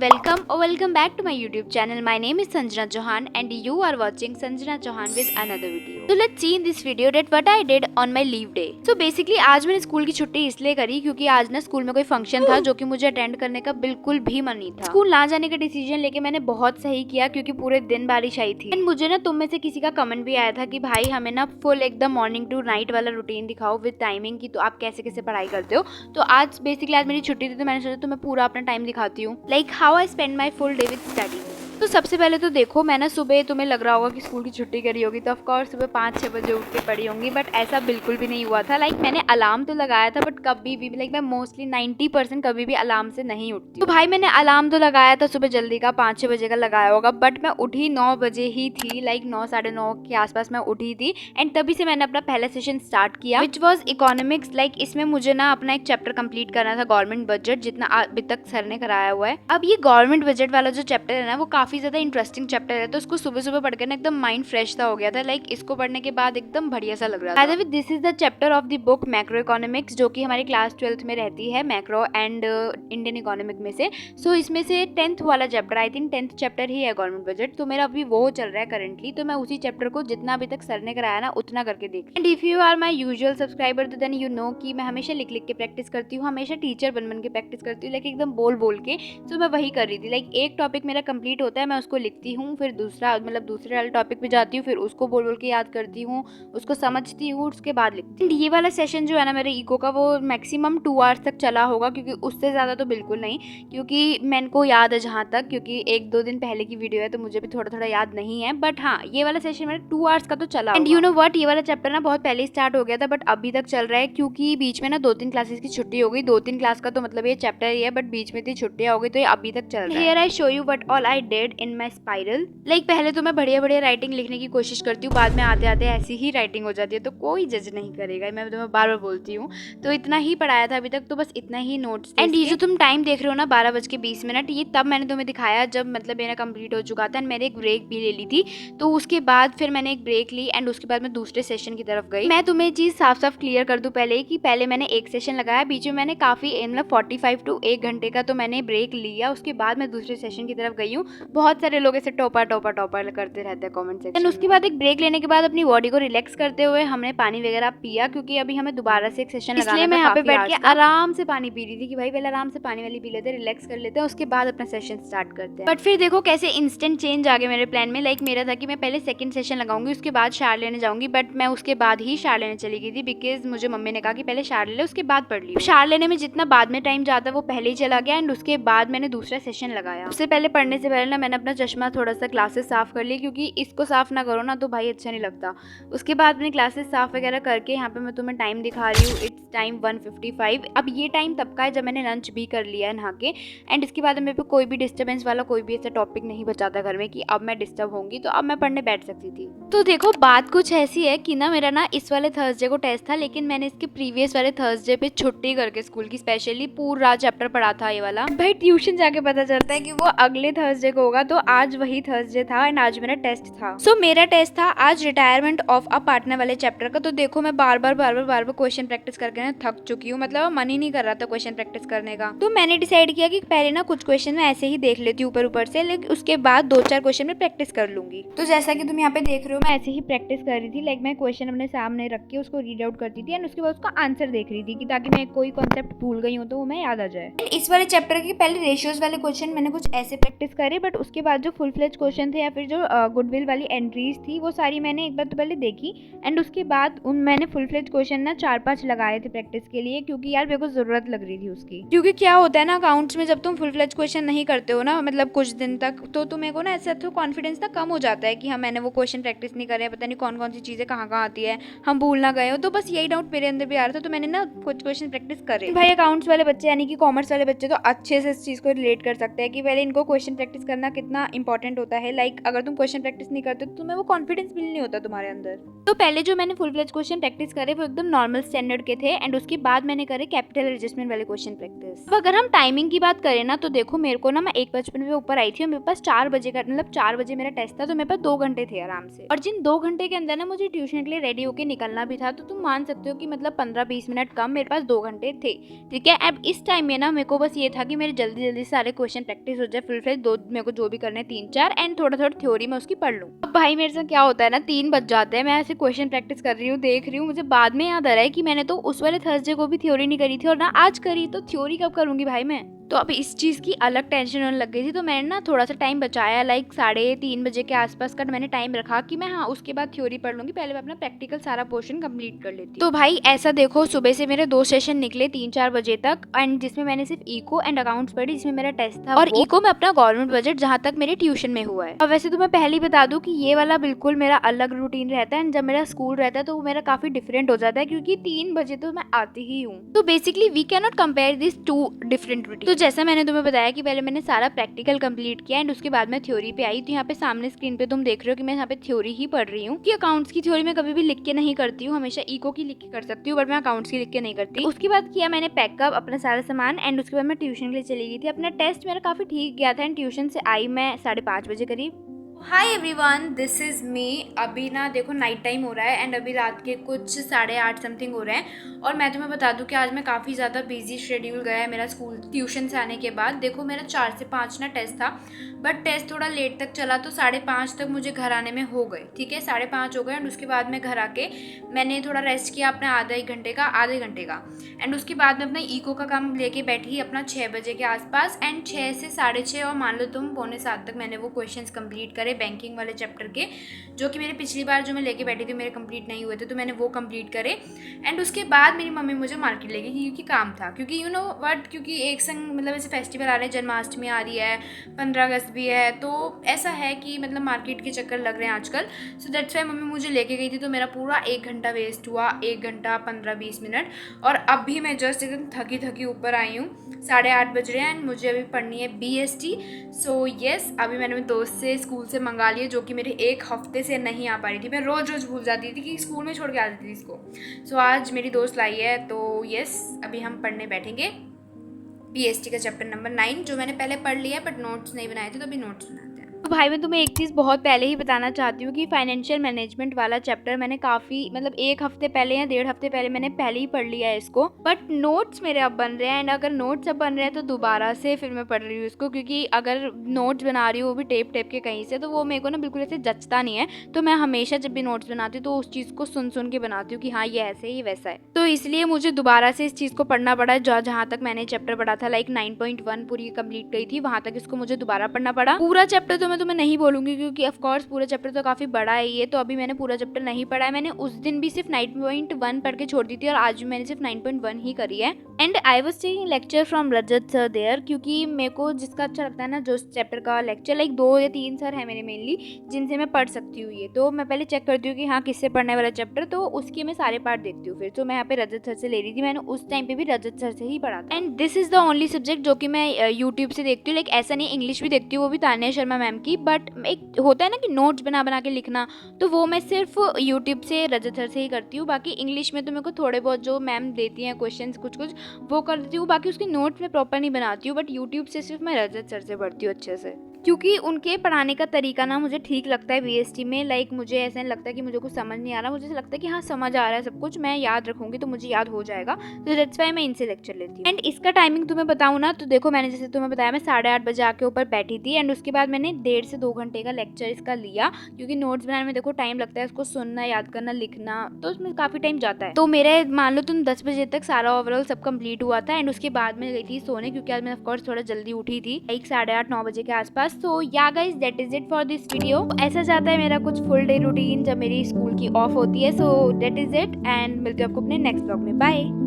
welcome or welcome back to my YouTube channel. My name is Sanjana Chauhan and you are watching Sanjana Chauhan with another video. So let's see in this video that what I did on my leave day. So basically आज मैंने school की छुट्टी इसलिए करी क्योंकि आज ना school में कोई फंक्शन था जो कि मुझे अटेंड करने का बिल्कुल भी मन नहीं था। स्कूल ना जाने का डिसीजन लेके मैंने बहुत सही किया क्योंकि पूरे दिन बारिश आई थी। एंड मुझे ना तुम में से किसी का कमेंट भी आया था कि भाई हमें ना फुल एकदम मॉर्निंग टू नाइट वाला रूटीन दिखाओ विद टाइमिंग की, तो आप कैसे कैसे पढ़ाई करते हो। तो आज बेसिकली आज मेरी छुट्टी थी तो मैंने सोचा तुम्हें पूरा अपना टाइम दिखाती हूँ, like how I spend my full day with study. तो सबसे पहले तो देखो मैं ना सुबह, तुम्हें लग रहा होगा कि स्कूल की छुट्टी करी होगी तो ऑफकोर्स सुबह 5-6 बजे उठ के पढ़ी होंगी, बट ऐसा बिल्कुल भी नहीं हुआ था। लाइक मैंने अलार्म तो लगाया था बट कभी भी लाइक मैं मोस्टली 90% कभी भी अलार्म से नहीं उठती। तो भाई मैंने अलार्म तो लगाया था सुबह जल्दी का 5-6 बजे का लगाया होगा, बट मैं उठी 9 बजे ही थी। लाइक 9 साढ़े 9 के आसपास मैं उठी थी एंड तभी से मैंने अपना पहला सेशन स्टार्ट किया विच वॉज इकोनॉमिक्स। लाइक इसमें मुझे ना अपना एक चैप्टर कंप्लीट करना था, गवर्नमेंट बजट, जितना अभी तक सर ने कराया हुआ है। अब ये गवर्नमेंट बजट वाला जो चैप्टर है ना वो काफी ज्यादा इंटरेस्टिंग चैप्टर है, तो उसको सुबह सुबह पढ़कर ना एकदम माइंड फ्रेश सा हो गया था। लाइक इसको पढ़ने के बाद एकदम बढ़िया सा लग रहा था। This is the chapter of the book macro economics, जो कि हमारी क्लास 12th में रहती है, मैक्रो एंड इंडियन इकोनॉमिक में से। सो इसमें से 10th वाला chapter, I think 10th chapter ही है गवर्नमेंट बजट, तो मेरा अभी वो चल रहा है करंटली। तो मैं उसी चैप्टर को जितना अभी तक सर ने कराया ना उतना करके देख। And if you are my usual subscriber तो देन यू नो कि मैं हमेशा लिख लिख के प्रैक्टिस करती हूँ, हमेशा टीचर बन बन के प्रैक्टिस करती हूँ, लाइक एकदम बोल बोल के। तो मैं वही कर रही थी। लाइक एक टॉपिक मेरा कंप्लीट होता है, मैं उसको लिखती हूँ, फिर दूसरा मतलब दूसरे वाले टॉपिक पे जाती हूँ, फिर उसको बोल बोल के याद करती हूँ, उसको समझती हूँ, उसके बाद लिखती हूँ। ये वाला सेशन जो है ना मेरे इको का, वो मैक्सिमम 2 आवर्स तक चला होगा, क्योंकि उससे ज़्यादा तो बिल्कुल नहीं, क्योंकि मैंने को याद है जहाँ तक, क्योंकि 1-2 दिन पहले की वीडियो है तो मुझे भी थोड़ा थोड़ा याद नहीं है, बट हाँ ये वाला सेशन मेरा 2 आवर्स का तो चला। एंड यू नो व्हाट, ये वाला चैप्टर ना बहुत पहले स्टार्ट हो गया था बट अभी तक चल रहा है, क्योंकि बीच में ना 2-3 क्लासेस की छुट्टी हो गई। 2-3 क्लास का तो मतलब ये चैप्टर ही है, बट बीच में थी छुट्टियां हो गई तो ये अभी तक चल रहा है। Here I show you what all I did in my spiral. Like पहले तो मैं बढ़िया बढ़िया राइटिंग लिखने की कोशिश करती हूँ, बाद में आते आते ऐसी ही राइटिंग हो जाती है, तो कोई जज नहीं करेगा, मैं तुम्हें बार बार बोलती हूँ। तो इतना ही पढ़ाया था अभी तक, तो बस इतना ही नोट्स। एंड ये जो तुम टाइम देख रहे हो ना 12:20, ये तब मैंने तुम्हें दिखाया जब मतलब मेरा कंप्लीट हो चुका था एंड मैंने एक ब्रेक भी ले ली थी। तो उसके बाद फिर मैंने एक ब्रेक ली एंड उसके बाद मैं दूसरे सेशन की तरफ गई। मैं तुम्हें चीज साफ साफ क्लियर कर दूं पहले कि पहले मैंने एक सेशन लगाया, बीच में मैंने काफी मतलब 45 to 1 घंटे का तो मैंने ब्रेक लिया, उसके बाद मैं दूसरे सेशन की तरफ गई हूँ। बहुत सारे लोग ऐसे टोपा करते रहते हैं कमेंट सेक्शन। उसके बाद एक ब्रेक लेने के बाद अपनी बॉडी को रिलैक्स करते हुए हमने पानी वगैरह पिया, क्योंकि अभी हमें दोबारा से एक सेशन लगाना था। इसलिए मैं यहाँ पे बैठ के आराम से पानी पी रही थी कि भाई पहले आराम से पानी वाली पी लेते हैं, रिलैक्स कर लेते हैं, उसके बाद अपना सेशन स्टार्ट करते हैं। बट फिर देखो कैसे इंस्टेंट चेंज आ गया मेरे प्लान में। लाइक मेरा था कि मैं पहले सेकंड सेशन लगाऊंगी, उसके बाद शार लेने जाऊंगी, बट मैं उसके बाद ही शार लेने चली गई थी, बिकॉज मुझे मम्मी ने कहा कि पहले शार ले उसके बाद पढ़ ली। शार लेने में जितना बाद में टाइम जाता है वो पहले ही चला गया एंड उसके बाद मैंने दूसरा सेशन लगाया। उससे पहले पढ़ने से पहले ना मैंने अपना चश्मा थोड़ा सा क्लासेस साफ कर ली, क्योंकि इसको साफ ना करो ना तो भाई अच्छा नहीं लगता। उसके बाद मैंने क्लासेस साफ वगैरह करके यहाँ पे मैं तुम्हें टाइम दिखा रही हूँ, इट्स टाइम 1:55। अब ये टाइम तब का है जब मैंने लंच भी कर लिया है नहा के, एंड इसके बाद मेरे पे कोई भी डिस्टर्बेंस वाला कोई भी ऐसा टॉपिक नहीं बचा था घर में कि अब मैं डिस्टर्ब होंगी, तो अब मैं पढ़ने बैठ सकती थी। तो देखो बात कुछ ऐसी है कि ना मेरा ना इस वाले थर्सडे को टेस्ट था, लेकिन मैंने इसके प्रीवियस वाले थर्सडे पे छुट्टी करके स्कूल की स्पेशली पूरा चैप्टर पढ़ा था ये वाला। भाई ट्यूशन जाके पता चलता है कि वो अगले थर्सडे को होगा, तो आज वही थर्सडे था एंड आज मेरा टेस्ट था। सो मेरा टेस्ट था आज रिटायरमेंट ऑफ अ पार्टनर वाले चैप्टर का। तो देखो मैं बार बार क्वेश्चन प्रैक्टिस करके ना थक चुकी हूँ, मतलब मन ही नहीं कर रहा था क्वेश्चन प्रैक्टिस करने का। तो मैंने डिसाइड किया कि पहले ना कुछ क्वेश्चन मैं ऐसे ही देख लेती हूँ ऊपर से, लेकिन उसके बाद 2-4 क्वेश्चन में प्रैक्टिस कर लूंगी। तो जैसा कि तुम यहाँ पे देख रहे हो मैं ऐसे ही प्रैक्टिस कर रही थी। लाइक मैं क्वेश्चन अपने सामने रख के उसको रीड आउट करती थी एंड उसके बाद उसका आंसर देख रही थी कि ताकि मैं कोई कॉन्सेप्ट भूल गई हूँ तो वो मैं याद आ जाए। इस वाले चैप्टर के पहले रेशियोज वाले क्वेश्चन मैंने कुछ ऐसे प्रैक्टिस करे, बट उसके बाद जो फुल फ्लेज क्वेश्चन थे या फिर जो गुडविल वाली एंट्रीज थी वो सारी मैंने एक बार तो पहले देखी एंड उसके बाद मैंने फुल फ्लेज क्वेश्चन ना 4-5 लगाए थे प्रैक्टिस के लिए, क्योंकि यार मेरे को जरूरत लग रही थी उसकी। क्योंकि क्या होता है ना अकाउंट्स में जब तुम फुल फ्लेज क्वेश्चन नहीं करते हो ना मतलब कुछ दिन तक, तो तुम्हें को ना ऐसा तो कॉन्फिडेंस ना कम हो जाता है कि हाँ मैंने वो क्वेश्चन प्रैक्टिस नहीं करे, पता नहीं कौन कौन सी चीजें कहाँ आती है, हम भूल ना गए हो। तो बस यही डाउट मेरे अंदर भी आ रहा था, तो मैंने ना कुछ क्वेश्चन प्रैक्टिस करे। भाई अकाउंट्स वाले बच्चे यानी कि कॉमर्स वाले बच्चे तो अच्छे से इस चीज को रिलेट कर सकते हैं कि पहले इनको क्वेश्चन प्रैक्टिस करना करना कितना इंपॉर्टेंट होता है। लाइक अगर तुम क्वेश्चन प्रैक्टिस नहीं करते तो तुम्हें वो कॉन्फिडेंस बिल्ड नहीं होता तुम्हारे अंदर। तो पहले जो मैंने फुल फ्लेज क्वेश्चन प्रैक्टिस करे वो एकदम नॉर्मल स्टैंडर्ड के थे एंड उसके बाद मैंने करे कैपिटल एडजस्टमेंट वाले क्वेश्चन प्रैक्टिस। अब अगर हम टाइमिंग की बात करें ना तो देखो मेरे को ना मैं 1:55 पे ऊपर आई थी और मेरे पास 4 बजे का मतलब 4 बजे मेरा टेस्ट था, तो मेरे पास 2 घंटे थे आराम से। और जिन 2 घंटे के अंदर ना मुझे ट्यूशन के लिए रेडी होकर निकलना भी था, तो तुम मान सकते हो कि मतलब 15-20 मिनट कम मेरे पास 2 घंटे थे। ठीक है, अब इस टाइम में ना मेरे को बस ये था कि मेरे जल्दी जल्दी सारे क्वेश्चन प्रैक्टिस हो जाए फुल फ्लेज, दो मेरे को जो भी करने 3-4 एंड थोड़ा थोड़ा थ्योरी में उसकी पढ़ लूँ। अब भाई मेरे से क्या होता है ना 3 बज जाते हैं, मैं ऐसे क्वेश्चन प्रैक्टिस कर रही हूँ, देख रही हूँ, मुझे बाद में याद आ रहा है कि मैंने तो उस वाले थर्सडे को भी थ्योरी नहीं करी थी और ना आज करी, तो थ्योरी कब करूंगी भाई मैं। तो अब इस चीज़ की अलग टेंशन होने लग गई थी, तो मैंने ना थोड़ा सा टाइम बचाया, लाइक 3:30 बजे के आसपास का मैंने टाइम रखा कि मैं हाँ उसके बाद थ्योरी पढ़ लूंगी, पहले मैं अपना प्रैक्टिकल सारा पोर्शन कंप्लीट कर लेती। तो भाई ऐसा देखो सुबह से मेरे 2 सेशन निकले 3-4 बजे तक एंड जिसमें मैंने सिर्फ इको एंड अकाउंट्स पढ़ी जिसमें मेरा टेस्ट था, और इको में अपना गवर्नमेंट बजट जहाँ तक मेरे ट्यूशन में हुआ है। और वैसे तो मैं पहले ही बता दूं कि ये वाला बिल्कुल मेरा अलग रूटीन रहता है एंड जब मेरा स्कूल रहता है तो वो मेरा काफी डिफरेंट हो जाता है क्योंकि 3 बजे तो मैं आती ही हूँ। तो basically we can not compare this 2 different routine. तो जैसा मैंने तुम्हें बताया कि पहले मैंने सारा प्रैक्टिकल कंप्लीट किया एंड उसके बाद मैं थ्योरी पे आई। तो यहाँ पे सामने स्क्रीन पे तुम देख रहे हो कि मैं यहाँ पे थ्योरी ही पढ़ रही हूँ कि अकाउंट्स की थ्योरी मैं कभी भी लिख के नहीं करती हूँ, हमेशा इको की लिख के कर सकती हूँ बट मैं अकाउंट्स की लिख के नहीं करती। उसके बाद किया मैंने पैकअप अपना सारा सामान एंड उसके बाद मैं ट्यूशन के लिए चली गई थी। अपना टेस्ट मेरा काफी ठीक गया था एंड ट्यूशन से आई मैं 5:30 बजे करीब। Hi everyone, this is me. अभी ना देखो नाइट टाइम हो रहा है एंड अभी रात के कुछ 8:30 समथिंग हो रहे हैं और मैं तुम्हें बता दूं कि आज मैं काफ़ी ज़्यादा बिजी शेड्यूल गया है मेरा स्कूल ट्यूशन से आने के बाद। देखो मेरा 4 से 5 ना टेस्ट था बट टेस्ट थोड़ा लेट तक चला तो 5:30 तक मुझे घर आने में हो गए। ठीक है, 5:30 हो गए एंड उसके बाद मैं घर आके मैंने थोड़ा रेस्ट किया अपना आधे घंटे का एंड उसके बाद मैं अपना इको का काम लेके बैठी अपना 6 बजे के आसपास एंड 6 से 6:30 और मान लो तुम 6:45 तक मैंने वो क्वेश्चंस कंप्लीट करे बैंकिंग वाले चैप्टर के, जो कि मेरे पिछली बार जो मैं लेके बैठी थी मेरे कंप्लीट नहीं हुए थे, तो मैंने वो कंप्लीट करे एंड उसके बाद मेरी मम्मी मुझे मार्केट ले गई क्योंकि काम था, क्योंकि यू नो व्हाट, क्योंकि एक संग मतलब ऐसे फेस्टिवल आ रहे हैं, जन्माष्टमी आ रही है, 15 अगस्त भी है, तो ऐसा है कि मतलब मार्केट के चक्कर लग रहे हैं आजकल। सो दैट्स वाई मम्मी मुझे लेके गई थी, तो मेरा पूरा 1 घंटा वेस्ट हुआ, 1 घंटा 15-20 मिनट। और अभी मैं जस्ट एकदम थकी ऊपर आई हूँ, 8:30 बज रहे हैं एंड मुझे अभी पढ़नी है BST। सो येस, अभी मैंने मेरे दोस्त से स्कूल से मंगा लिया जो कि मेरे 1 हफ्ते से नहीं आ पा रही थी। मैं रोज़ भूल जाती थी कि स्कूल में छोड़ के आती थी इसको। सो आज मेरी दोस्त लाई है, तो येस अभी हम पढ़ने बैठेंगे BST का चैप्टर नंबर 9 जो मैंने पहले पढ़ लिया बट नोट्स नहीं बनाए थे, तो अभी नोट्स बनाते हैं। तो भाई मैं तुम्हें एक चीज़ बहुत पहले ही बताना चाहती हूँ कि फाइनेंशियल मैनेजमेंट वाला चैप्टर मैंने काफ़ी मतलब 1 हफ्ते पहले या 1.5 हफ्ते पहले मैंने पहले ही पढ़ लिया है इसको, बट नोट्स मेरे अब बन रहे हैं एंड अगर नोट्स अब बन रहे हैं तो दोबारा से फिर मैं पढ़ रही हूँ इसको, क्योंकि अगर नोट्स बना रही हूँ वो भी टेप के कहीं से, तो वो मेरे को ना बिल्कुल ऐसे जचता नहीं है। तो मैं हमेशा जब भी नोट्स बनाती हूँ तो उस चीज़ को सुन के बनाती हूँ कि हाँ ये ऐसे ही वैसा है, तो इसलिए मुझे दोबारा से इस चीज़ को पढ़ना पड़ा। जहाँ तक मैंने चैप्टर पढ़ा था लाइक 9.1 पूरी कंप्लीट गई थी, वहाँ तक इसको मुझे दोबारा पढ़ना पड़ा। पूरा चैप्टर तो मैं तुम्हें नहीं बोलूंगी क्योंकि ऑफ कोर्स पूरा चैप्टर तो काफी बड़ा है ये, तो अभी मैंने पूरा चैप्टर नहीं पढ़ा है। मैंने उस दिन भी सिर्फ 9.1 पढ़ के छोड़ दी थी और आज भी मैंने सिर्फ 9.1 ही करी है। And I was taking lecture from Rajat sir there, क्योंकि मेरे को जिसका अच्छा लगता है ना जो चैप्टर का लेक्चर, लाइक 2 या 3 सर है मेरे मेनली जिनसे मैं पढ़ सकती हूँ ये, तो मैं पहले चेक करती हूँ कि हाँ किससे पढ़ने वाला चैप्टर, तो उसके मैं सारे पार्ट देखती हूँ फिर। तो मैं यहाँ पे रजत सर से ले रही थी, मैंने उस टाइम पे भी रजत सर से ही पढ़ा था। And this is the only subject जो कि मैं यूट्यूब से देखती हूँ, लाइक ऐसा नहीं इंग्लिश भी देखती हूँ, वो भी तानिया शर्मा मैम की, बट एक होता है ना कि नोट्स बना के लिखना, तो वो मैं सिर्फ यूट्यूब से रजत सर से ही करती हूँ। बाकी इंग्लिश में तो मेरे को थोड़े बहुत जो मैम देती हैं क्वेश्चंस कुछ वो कर देती हूँ, बाकी उसके नोट्स में प्रॉपर नहीं बनाती हूँ, बट यूट्यूब से सिर्फ मैं रजत सर से पढ़ती हूँ अच्छे से, क्योंकि उनके पढ़ाने का तरीका ना मुझे ठीक लगता है BST में। लाइक मुझे ऐसा नहीं लगता कि मुझे कुछ समझ नहीं आ रहा, मुझे ऐसा लगता है कि हाँ समझ आ रहा है सब कुछ, मैं याद रखूंगी तो मुझे याद हो जाएगा, तो दैट्स वाई मैं इनसे लेक्चर लेती हूँ। एंड इसका टाइमिंग तुम्हें बताऊँ ना, तो देखो मैंने जैसे तुम्हें बताया मैं 8:30 बजे आके ऊपर बैठी थी एंड उसके बाद मैंने 1.5 से 2 घंटे का लेक्चर इसका लिया, क्योंकि नोट्स बनाने में देखो टाइम लगता है, उसको सुनना, याद करना, लिखना, तो उसमें काफ़ी टाइम जाता है। तो मेरे मान लो तुम 10 बजे तक सारा ओवरऑल सब कंप्लीट हुआ था एंड उसके बाद मैं गई थी सोने, क्योंकि आज मैं ऑफकोर्स थोड़ा जल्दी उठी थी, लाइक 8:30-9 बजे के आसपास। तो या guys that is it for this video. ऐसा जाता है मेरा कुछ फुल डे रूटीन जब मेरी स्कूल की ऑफ होती है। So that is it and मिलते हैं आपको अपने नेक्स्ट ब्लॉग में। बाय।